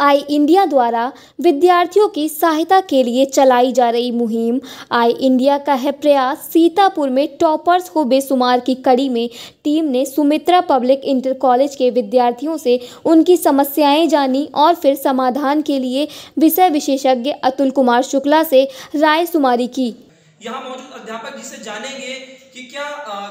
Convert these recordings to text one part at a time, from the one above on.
आई India द्वारा विद्यार्थियों की सहायता के लिए चलाई जा रही मुहिम आई इंडिया का है प्रयास। सीतापुर में टॉपर्स को बेशुमार की कड़ी में टीम ने सुमित्रा पब्लिक इंटर कॉलेज के विद्यार्थियों से उनकी समस्याएं जानी और फिर समाधान के लिए विषय विशेषज्ञ अतुल कुमार शुक्ला से राय शुमारी की। यहाँ मौजूद अध्यापक जी से जानेंगे कि क्या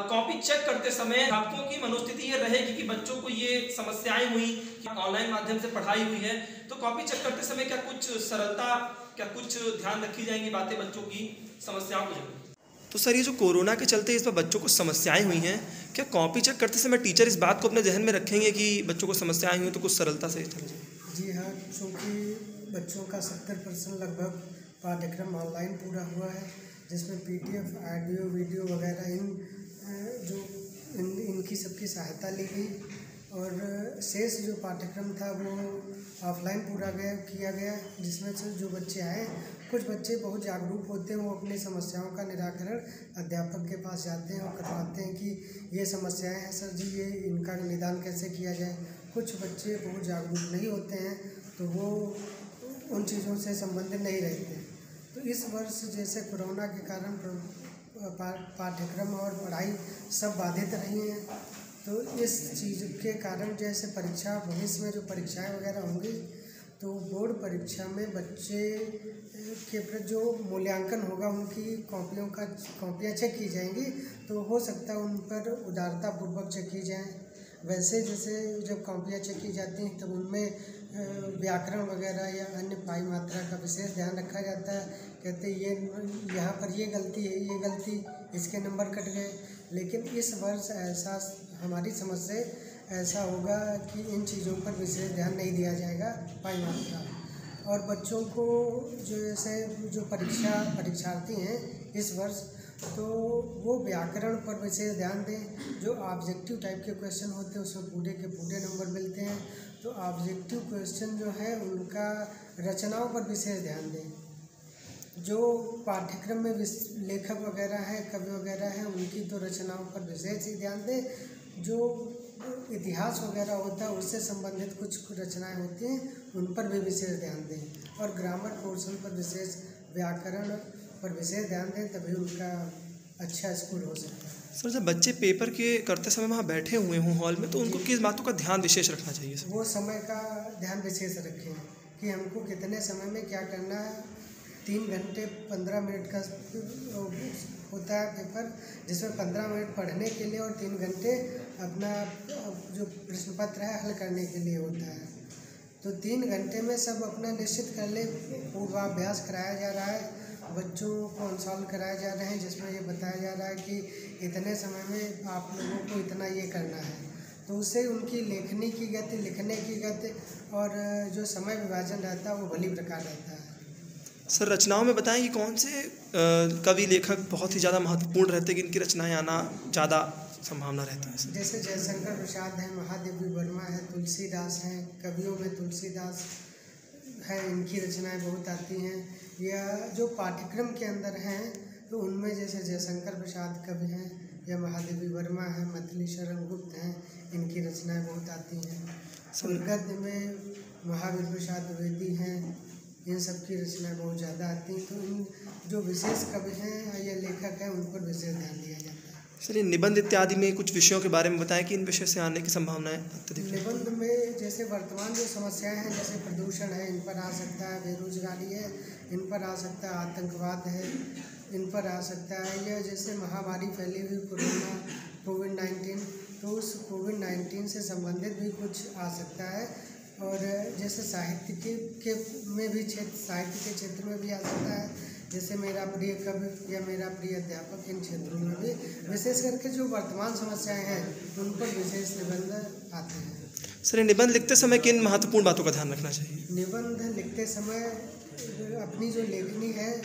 कॉपी चेक करते समय अध्यापकों की मनोस्थिति ये रहेगी कि बच्चों को ये समस्याएं हुई, ऑनलाइन माध्यम से पढ़ाई हुई है, तो कॉपी चेक करते समय क्या कुछ सरलता, क्या कुछ ध्यान रखी जाएंगी बातें बच्चों की समस्याओं को लेकर? तो सर, ये जो कोरोना के चलते इस पर बच्चों को समस्याएं हुई हैं, क्या कॉपी चेक करते समय टीचर इस बात को अपने जहन में रखेंगे कि बच्चों को समस्याएं हुई तो कुछ सरलता से चल जाए? जी हाँ, चूँकि बच्चों का 70% लगभग पाठ्यक्रम ऑनलाइन पूरा हुआ है, जिसमें PDF, ऑडियो, वीडियो वगैरह इनकी सबकी सहायता ली गई और शेष जो पाठ्यक्रम था वो ऑफलाइन पूरा किया गया, जिसमें से जो बच्चे आए, कुछ बच्चे बहुत जागरूक होते हैं, वो अपनी समस्याओं का निराकरण अध्यापक के पास जाते हैं और करवाते हैं कि ये समस्याएं हैं सर जी, ये इनका निदान कैसे किया जाए। कुछ बच्चे बहुत जागरूक नहीं होते हैं तो वो उन चीज़ों से संबंधित नहीं रहते हैं। तो इस वर्ष जैसे कोरोना के कारण पाठ्यक्रम और पढ़ाई सब बाधित रही हैं, तो इस चीज़ के कारण जैसे परीक्षा भविष्य में जो परीक्षाएं वगैरह होंगी, तो बोर्ड परीक्षा में बच्चे के प्रति जो मूल्यांकन होगा, उनकी कॉपियाँ चेक की जाएंगी, तो हो सकता है उन पर उदारतापूर्वक चेक की जाएँ। वैसे जैसे जब कॉपियाँ चेक की जाती हैं तब उनमें व्याकरण वगैरह या अन्य पाई मात्रा का विशेष ध्यान रखा जाता है। कहते ये यहाँ पर ये गलती है, ये गलती, इसके नंबर कट गए। लेकिन इस वर्ष ऐसा हमारी समझ से ऐसा होगा कि इन चीज़ों पर विशेष ध्यान नहीं दिया जाएगा, पाई मात्रा। और बच्चों को जो ऐसे जो परीक्षार्थी हैं इस वर्ष, तो वो व्याकरण पर विशेष ध्यान दें। जो ऑब्जेक्टिव टाइप के क्वेश्चन होते हैं उसमें पूरे के पूरे नंबर मिलते हैं, तो ऑब्जेक्टिव क्वेश्चन जो है उनका रचनाओं पर विशेष ध्यान दें। जो पाठ्यक्रम में लेखक वगैरह हैं, कवि वगैरह हैं, उनकी तो रचनाओं पर विशेष ही ध्यान दें। जो इतिहास वगैरह होता है उससे संबंधित कुछ रचनाएं होती हैं, उन पर भी विशेष ध्यान दें। और ग्रामर पोर्शन पर विशेष, व्याकरण पर विशेष ध्यान दें, तभी उनका अच्छा स्कोर हो सकता है। सर, जब बच्चे पेपर के करते समय वहाँ बैठे हुए हों हॉल में, तो उनको किस बातों का ध्यान विशेष रखना चाहिए सर? वो समय का ध्यान विशेष रखें कि हमको कितने समय में क्या करना है। 3 घंटे 15 मिनट का होता है पेपर, जिसमें 15 मिनट पढ़ने के लिए और 3 घंटे अपना जो प्रश्न पत्र है हल करने के लिए होता है। तो 3 घंटे में सब अपना निश्चित कर ले। पूर्वाभ्यास कराया जा रहा है, बच्चों को अनसॉल्व कराए जा रहे हैं, जिसमें ये बताया जा रहा है कि इतने समय में आप लोगों को इतना ये करना है। तो उससे उनकी लेखनी की गति, लिखने की गति और जो समय विभाजन रहता है वो भली प्रकार रहता है। सर, रचनाओं में बताएं कि कौन से कवि लेखक बहुत ही ज़्यादा महत्वपूर्ण रहते हैं कि इनकी रचनाएं आना ज़्यादा संभावना रहती है? जैसे जयशंकर प्रसाद हैं, महादेवी वर्मा है, तुलसीदास हैं। कवियों में तुलसीदास है, इनकी रचनाएं बहुत आती हैं। या जो पाठ्यक्रम के अंदर हैं तो उनमें जैसे जयशंकर प्रसाद कवि हैं या महादेवी वर्मा हैं, मैथिली शरण गुप्त हैं, इनकी रचनाएं बहुत आती हैं। गद्य में महावीर प्रसाद द्विवेदी हैं, इन सब की रचनाएं बहुत ज़्यादा आती हैं। तो इन जो विशेष कवि हैं या लेखक हैं उन पर विशेष ध्यान दिया जाता है। सर, ये निबंध इत्यादि में कुछ विषयों के बारे में बताएं कि इन विषय से आने की संभावनाएं अत्यधिक हैं। निबंध में जैसे वर्तमान जो समस्याएं हैं, जैसे प्रदूषण है, इन पर आ सकता है। बेरोजगारी है, इन पर आ सकता है। आतंकवाद है, इन पर आ सकता है। या जैसे महामारी फैली हुई कोविड-19, तो उस कोविड-19 से संबंधित भी कुछ आ सकता है। और जैसे साहित्य के क्षेत्र में भी आ सकता है, जैसे मेरा प्रिय कवि या मेरा प्रिय अध्यापक, इन क्षेत्रों में भी विशेष करके जो वर्तमान समस्याएं हैं उन पर विशेष निबंध आते हैं। सर, निबंध लिखते समय किन महत्वपूर्ण बातों का ध्यान रखना चाहिए? निबंध लिखते समय अपनी जो लेखनी है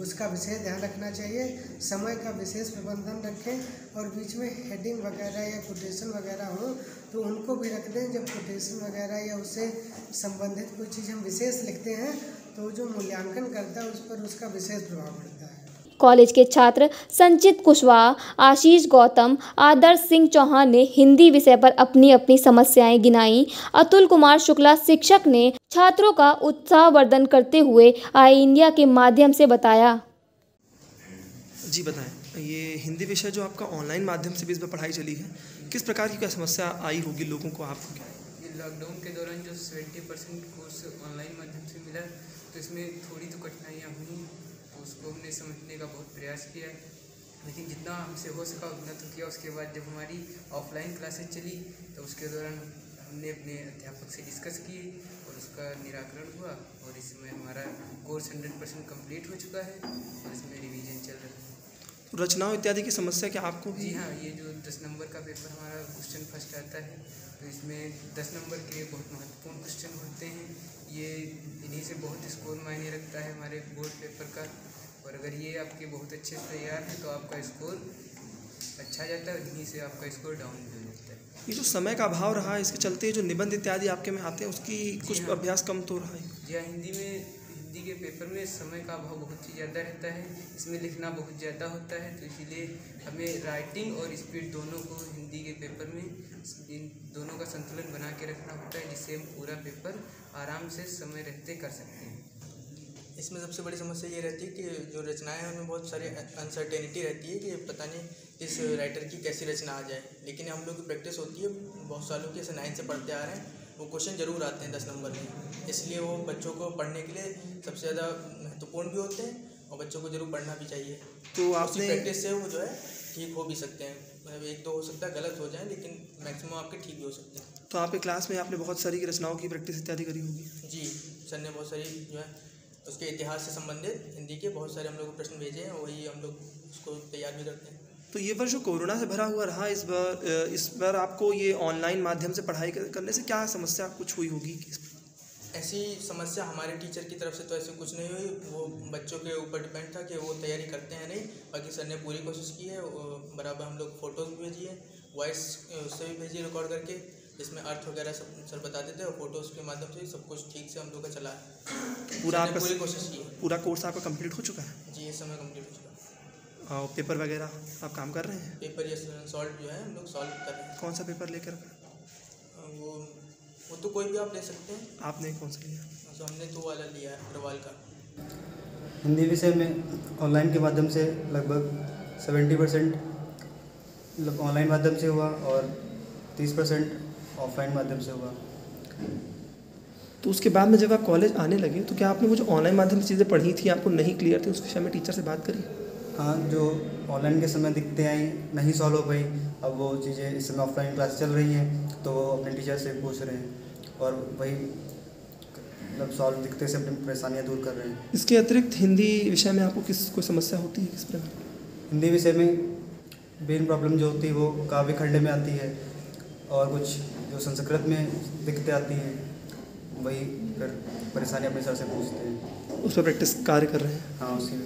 उसका विशेष ध्यान रखना चाहिए। समय का विशेष प्रबंधन रखें और बीच में हेडिंग वगैरह या कोटेशन वगैरह हो तो उनको भी रख दें। जब कोटेशन वगैरह या उससे संबंधित कोई चीज़ हम विशेष लिखते हैं तो जो मूल्यांकन करता है उस पर उसका विशेष प्रभाव पड़ता है। कॉलेज के छात्र संचित कुशवाहा, आशीष गौतम, आदर्श सिंह चौहान ने हिंदी विषय पर अपनी अपनी समस्याएं गिनाई। अतुल कुमार शुक्ला शिक्षक ने छात्रों का उत्साहवर्धन करते हुए आई इंडिया के माध्यम से बताया। जी बताएं, ये हिंदी विषय जो आपका ऑनलाइन माध्यम से भी इसमें पढ़ाई चली है, किस प्रकार की क्या समस्या आई होगी लोगों को आपको? क्या लॉकडाउन के दौरान जो 70% कोर्स ऑनलाइन माध्यम से मिला तो इसमें थोड़ी तो कठिनाइयाँ हुई, तो उसको हमने समझने का बहुत प्रयास किया, लेकिन जितना हमसे हो सका उतना तो किया। उसके बाद जब हमारी ऑफलाइन क्लासेस चली तो उसके दौरान हमने अपने अध्यापक से डिस्कस किए और उसका निराकरण हुआ और इसमें हमारा कोर्स 100% कंप्लीट हो चुका है और इसमें रिवीजन चल रहा है। रचनाओं इत्यादि की समस्या क्या आपको भी? जी हाँ, ये जो 10 नंबर का पेपर हमारा क्वेश्चन फर्स्ट आता है तो इसमें 10 नंबर के बहुत महत्वपूर्ण क्वेश्चन होते हैं। ये इन्हीं से बहुत स्कोर मायने रखता है हमारे बोर्ड पेपर का, और अगर ये आपके बहुत अच्छे से तैयार है तो आपका स्कोर अच्छा जाता है, इन्हीं से आपका स्कोर डाउन भी हो जाता है। ये जो समय का अभाव रहा है, इसके चलते जो निबंध इत्यादि आपके में आते हैं उसकी कुछ हाँ। अभ्यास कम तो रहा है। जी हाँ, हिंदी के पेपर में समय का अभाव बहुत ही ज़्यादा रहता है, इसमें लिखना बहुत ज़्यादा होता है, तो इसीलिए हमें राइटिंग और स्पीड दोनों को हिंदी के पेपर में इन दोनों का संतुलन बना के रखना होता है, जिससे हम पूरा पेपर आराम से समय रहते कर सकते हैं। इसमें सबसे बड़ी समस्या ये रहती है कि जो रचनाएं हैं उनमें बहुत सारी अनसर्टेनिटी रहती है कि पता नहीं इस राइटर की कैसी रचना आ जाए, लेकिन हम लोग की प्रैक्टिस होती है, बहुत सालों के 9 से पढ़ते आ रहे हैं, वो क्वेश्चन जरूर आते हैं 10 नंबर में, इसलिए वो बच्चों को पढ़ने के लिए सबसे ज़्यादा महत्वपूर्ण भी होते हैं और बच्चों को जरूर पढ़ना भी चाहिए। तो आपने प्रैक्टिस से वो जो है ठीक हो भी सकते हैं, मतलब 1-2 हो सकता है गलत हो जाए, लेकिन मैक्सिमम आपके ठीक भी हो सकते हैं। तो आपके क्लास में आपने बहुत सारी रचनाओं की प्रैक्टिस इत्यादि करी होगी? जी, सर ने बहुत सारी जो है उसके इतिहास से संबंधित हिंदी के बहुत सारे हम लोग को प्रश्न भेजे हैं, वही हम लोग उसको तैयार भी करते हैं। तो ये वर्ष जो कोरोना से भरा हुआ रहा, इस बार आपको ये ऑनलाइन माध्यम से पढ़ाई करने से क्या समस्या कुछ हुई होगी? ऐसी समस्या हमारे टीचर की तरफ से तो ऐसे कुछ नहीं हुई, वो बच्चों के ऊपर डिपेंड था कि वो तैयारी करते हैं नहीं। बाकी सर ने पूरी कोशिश की है, बराबर हम लोग फ़ोटोज़ भी भेजी है, वॉइस उससे भी भेजी रिकॉर्ड करके, जिसमें अर्थ वगैरह सब सर बताते थे और फोटोज़ के माध्यम से सब कुछ ठीक से हम लोग का चला है। पूरा आपका पूरी कोशिश की है। पूरा कोर्स आपका कंप्लीट हो चुका है? जी, इस समय कंप्लीट हो चुका है। और पेपर वगैरह आप काम कर रहे हैं? पेपर ये सॉल्व जो है हम लोग सॉल्व कर रहे हैं। कौन सा पेपर लेकर? वो तो कोई भी आप ले सकते हैं। आपने कौन सा लिया? तो हमने 2 वाला लिया है, अग्रवाल का। हिंदी विषय में ऑनलाइन के माध्यम से लगभग 70% ऑनलाइन माध्यम से हुआ और 30% ऑफलाइन माध्यम से हुआ। तो उसके बाद में जब आप कॉलेज आने लगे तो क्या आपने वो जो ऑनलाइन माध्यम से चीज़ें पढ़ी थी, आपको नहीं क्लियर थी, उस विषय में टीचर से बात करी? हाँ, जो ऑनलाइन के समय दिक्कतें आई नहीं सॉल्व हो पाई, अब वो चीज़ें इस समय ऑफलाइन क्लास चल रही हैं तो वो अपने टीचर से पूछ रहे हैं और वही मतलब सॉल्व दिक्कतें से अपनी परेशानियाँ दूर कर रहे हैं। इसके अतिरिक्त हिंदी विषय में आपको कोई समस्या होती है किस प्रकार? हिंदी विषय में मेन प्रॉब्लम जो होती है वो काव्य खंड में आती है और कुछ जो संस्कृत में दिक्कतें आती हैं, वही फिर परेशानी अपने सर से पूछते हैं। उस पर प्रैक्टिस कार्य कर रहे हैं? हाँ, उसी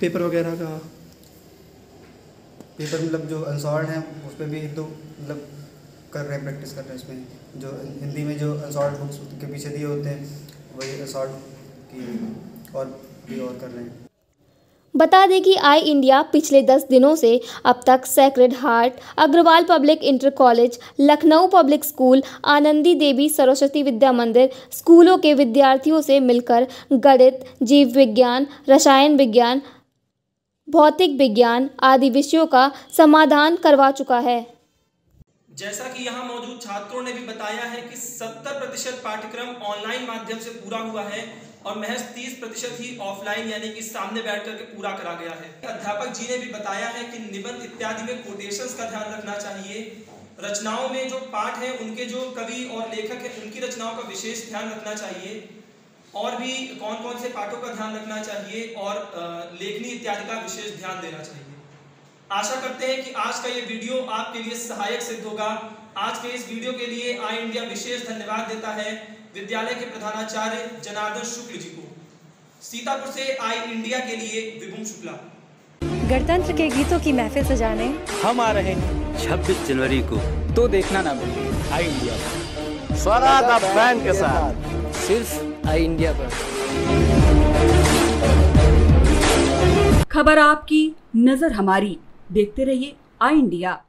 पेपर वगैरह का? पेपर मतलब जो अनसॉल्व हैं उस पर भी 1-2 मतलब कर रहे हैं, प्रैक्टिस कर रहे हैं। इसमें जो हिंदी में जो अनसॉल्व बुक्स के पीछे दिए होते हैं वही अनसॉल्व की और भी और कर रहे हैं। बता दें कि आई इंडिया पिछले 10 दिनों से अब तक sacred heart, Agrawal public inter college, Lucknow public school, Anandi Devi Saraswati Vidya Mandir स्कूलों के विद्यार्थियों से मिलकर गणित, जीव विज्ञान, रसायन विज्ञान, भौतिक विज्ञान आदि विषयों का समाधान करवा चुका है। जैसा कि यहाँ मौजूद छात्रों ने भी बताया है कि 70% पाठ्यक्रम ऑनलाइन माध्यम से पूरा हुआ है और महज 30% ही ऑफलाइन यानी कि सामने बैठ करके पूरा करा गया है। अध्यापक जी ने भी बताया है कि निबंध इत्यादि में कोटेशंस का ध्यान रखना चाहिए। रचनाओं में जो पाठ है उनके जो कवि और लेखक है उनकी रचनाओं का विशेष ध्यान रखना चाहिए और भी कौन कौन से पाठों का ध्यान रखना चाहिए और लेखनी इत्यादि का विशेष ध्यान देना चाहिए। आशा करते हैं कि आज का ये वीडियो आपके लिए सहायक सिद्ध होगा। आज के इस वीडियो के लिए आई इंडिया विशेष धन्यवाद देता है विद्यालय के प्रधानाचार्य जनार्दन शुक्ल जी को। सीतापुर से आई इंडिया के लिए विभूम शुक्ला। गणतंत्र के गीतों की महफिल सजाने हम आ रहे हैं 26 जनवरी को, तो देखना ना भूलिए आई इंडिया स्वरा द बैंड के साथ सिर्फ आई इंडिया पर। खबर आपकी, नजर हमारी। देखते रहिए आई इंडिया।